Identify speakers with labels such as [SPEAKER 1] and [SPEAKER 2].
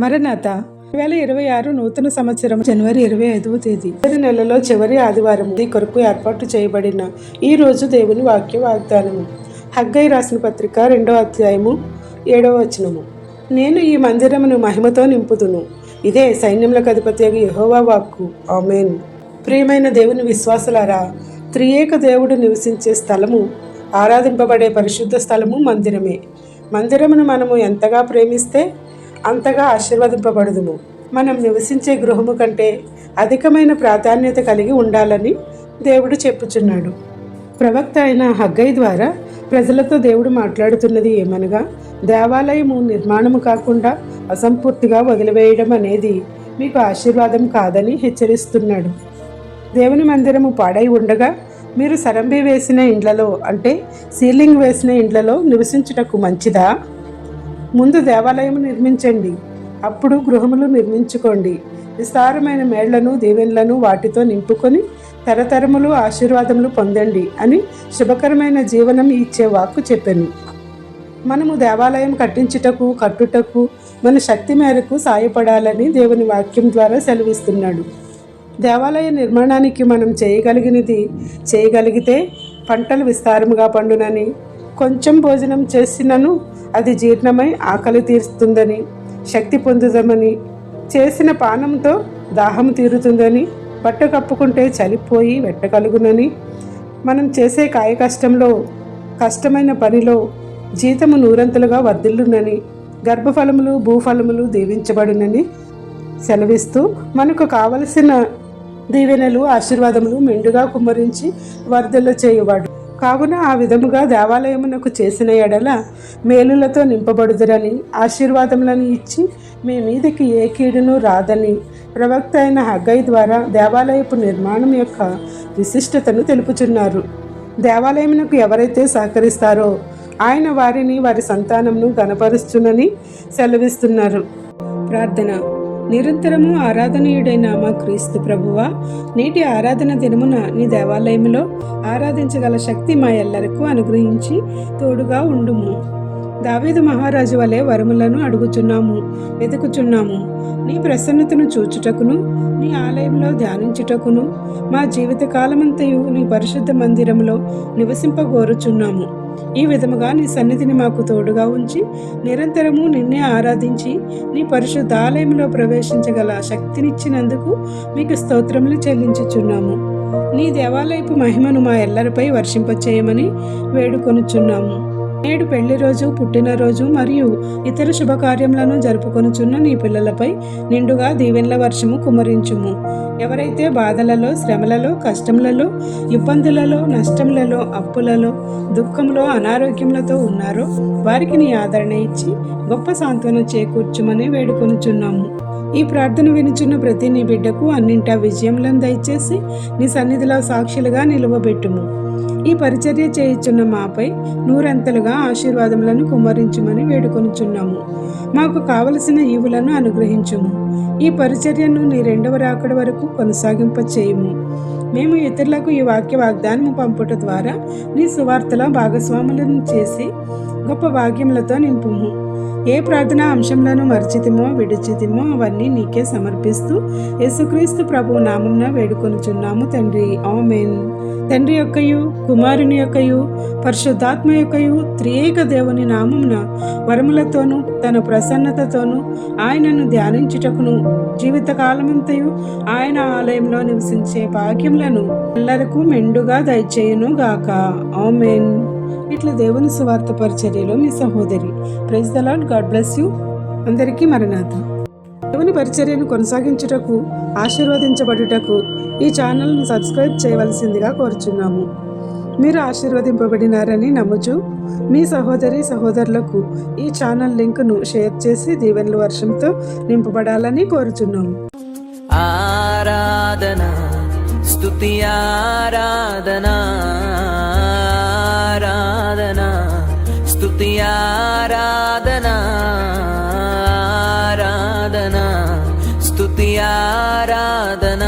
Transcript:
[SPEAKER 1] మరణాత 2026 నూతన సంవత్సరం జనవరి 25వ తేదీ నెలలో చివరి ఆదివారం కొరకు ఏర్పాటు చేయబడిన ఈ రోజు దేవుని వాక్య వాగ్దానము. హగ్గై రాసిన పత్రిక 2వ అధ్యాయము 7వ వచనము. నేను ఈ మందిరమును మహిమతో నింపుదును, ఇదే సైన్యములకు అధిపతి యెహోవా వాక్కు. ఆమేన్. ప్రియమైన దేవుని విశ్వాసులారా, త్రియేక దేవుడు నివసించే స్థలము, ఆరాధింపబడే పరిశుద్ధ స్థలము మందిరమే. మందిరమును మనము ఎంతగా ప్రేమిస్తే అంతగా ఆశీర్వదింపబడదుము. మనం నివసించే గృహము కంటే అధికమైన ప్రాధాన్యత కలిగి ఉండాలని దేవుడు చెప్పుచున్నాడు. ప్రవక్త అయిన హగ్గై ద్వారా ప్రజలతో దేవుడు మాట్లాడుతున్నది ఏమనగా, దేవాలయము నిర్మాణము కాకుండా అసంపూర్తిగా వదిలివేయడం అనేది మీకు ఆశీర్వాదం కాదని హెచ్చరిస్తున్నాడు. దేవుని మందిరము పాడై ఉండగా మీరు సరంబి వేసిన ఇండ్లలో, అంటే సీలింగ్ వేసిన ఇండ్లలో నివసించుటకు మంచిదా? ముందు దేవాలయము నిర్మించండి, అప్పుడు గృహములు నిర్మించుకోండి. విస్తారమైన మేళ్లను దీవెనలను వాటితో నింపుకొని తరతరములు ఆశీర్వాదములు పొందండి అని శుభకరమైన జీవనం ఇచ్చే వాక్కు చెప్పాను. మనము దేవాలయం కట్టుటకు మన శక్తి మేరకు సాయపడాలని దేవుని వాక్యం ద్వారా సెలవిస్తున్నాడు. దేవాలయ నిర్మాణానికి మనం చేయగలిగితే పంటలు విస్తారముగా పండునని, కొంచెం భోజనం చేసినను అది జీర్ణమై ఆకలి తీరుస్తుందని, శక్తి పొందుదామని, చేసిన పానంతో దాహము తీరుతుందని, బట్ట కప్పుకుంటే చలిపోయి వెట్టగలుగునని, మనం చేసే కాయ కష్టమైన పనిలో జీతము నూరంతలుగా వర్ధిల్లునని, గర్భఫలములు భూఫలములు దీవించబడునని సెలవిస్తూ మనకు కావలసిన దీవెనలు ఆశీర్వాదములు మెండుగా కుమ్మరించి వర్ధిల్ల చేయువాడు. కావున ఆ విధముగా దేవాలయమునకు చేసిన ఎడల మేలులతో నింపబడుదురని, ఆశీర్వాదములను ఇచ్చి మీ మీదకి ఏ కీడును రాదని ప్రవక్త అయిన హగ్గై ద్వారా దేవాలయపు నిర్మాణం యొక్క విశిష్టతను తెలుపుచున్నారు. దేవాలయమునకు ఎవరైతే సహకరిస్తారో ఆయన వారిని వారి సంతానమును గణపరుస్తునని సెలవిస్తున్నారు. ప్రార్థన. నిరంతరము ఆరాధనీయుడైన మా క్రీస్తు ప్రభువా, నేటి ఆరాధన దినమున నీ దేవాలయంలో ఆరాధించగల శక్తి మా ఎల్లరకు అనుగ్రహించి తోడుగా ఉండుము. దావీదు మహారాజు వలె వరములను వెతుకుచున్నాము. నీ ప్రసన్నతను చూచుటకును, నీ ఆలయంలో ధ్యానించుటకును, మా జీవిత కాలమంతయు నీ పరిశుద్ధ మందిరంలో నివసింపగోరుచున్నాము. ఈ విధముగా నీ సన్నిధిని మాకు తోడుగా ఉంచి నిరంతరము నిన్నే ఆరాధించి నీ పరిశుద్ధ ఆలయంలో ప్రవేశించగల శక్తినిచ్చినందుకు మీకు స్తోత్రములు చెల్లించుచున్నాము. నీ దేవాలయపు మహిమను మా ఎల్లరిపై వర్షింపచేయమని వేడుకొనుచున్నాము. నేడు పెళ్లి రోజు, పుట్టినరోజు మరియు ఇతర శుభకార్యములను జరుపుకొనుచున్న నీ పిల్లలపై నిండుగా దీవెనల వర్షము కుమ్మరించుము. ఎవరైతే బాధలలో, శ్రమలలో, కష్టములలో, ఇబ్బందులలో, నష్టములలో, అప్పులలో, దుఃఖంలో, అనారోగ్యములతో ఉన్నారో వారికి నీ ఆదరణ ఇచ్చి గొప్ప సాంత్వన చేకూర్చుమని వేడుకొనుచున్నాము. ఈ ప్రార్థన వినుచున్న ప్రతి నీ బిడ్డకు అన్నింటా విజయములను దయచేసి నీ సన్నిధిలో సాక్షులుగా నిలువబెట్టుము. ఈ పరిచర్య చేయుచున్న మాపై నూరంతలుగా ఆశీర్వాదములను కుమ్మరించుమని వేడుకొనుచున్నాము. మాకు కావలసిన ఈవులను అనుగ్రహించుము. ఈ పరిచర్యను నీ 2వ రాకడ వరకు కొనసాగింపచేయుము. మేము ఇతరులకు ఈ వాక్య వాగ్దానము పంపుట ద్వారా నీ సువార్తల భాగస్వాములను చేసి గొప్ప భాగ్యములతో నింపుము. ఏ ప్రార్థనా అంశంలను మర్చితిమో విడిచితిమో అవన్నీ నీకే సమర్పిస్తూ యేసుక్రీస్తు ప్రభు నామమున వేడుకొనుచున్నాము తండ్రి. ఆమేన్. తండ్రి యొక్కయు, కుమారుని యొక్కయు, పరిశుద్ధాత్మ యొక్కయు త్రియేక దేవుని నామమున వరములతోనూ తన ప్రసన్నతతోనూ ఆయనను ధ్యానించుటకును జీవితకాలమంతయు ఆయన ఆలయంలో నివసించే భాగ్యములను ఎల్లరకు మెండుగా దయచేయును గాక. ఆమేన్. ఇట్లా దేవుని సువార్త పరిచర్యలో మీ సహోదరి. Praise the lord. God bless you. అందరికీ మరణాత. దేవుని పరిచర్యను కొనసాగించుటకు, ఆశీర్వదించబడుటకు ఈ ఛానల్ను సబ్స్క్రైబ్ చేయవలసిందిగా కోరుచున్నాము. మీరు ఆశీర్వదింపబడినారని నమ్ముచు మీ సహోదరులకు ఈ ఛానల్ లింకును షేర్ చేసి దీవెనల వర్షంతో నింపబడాలని కోరుచున్నాము.
[SPEAKER 2] ఆరాధన, స్తుతి ఆరాధన, ఆరాధన, స్తుతి ఆరాధన, ఆరాధన, స్తుతి ఆరాధన.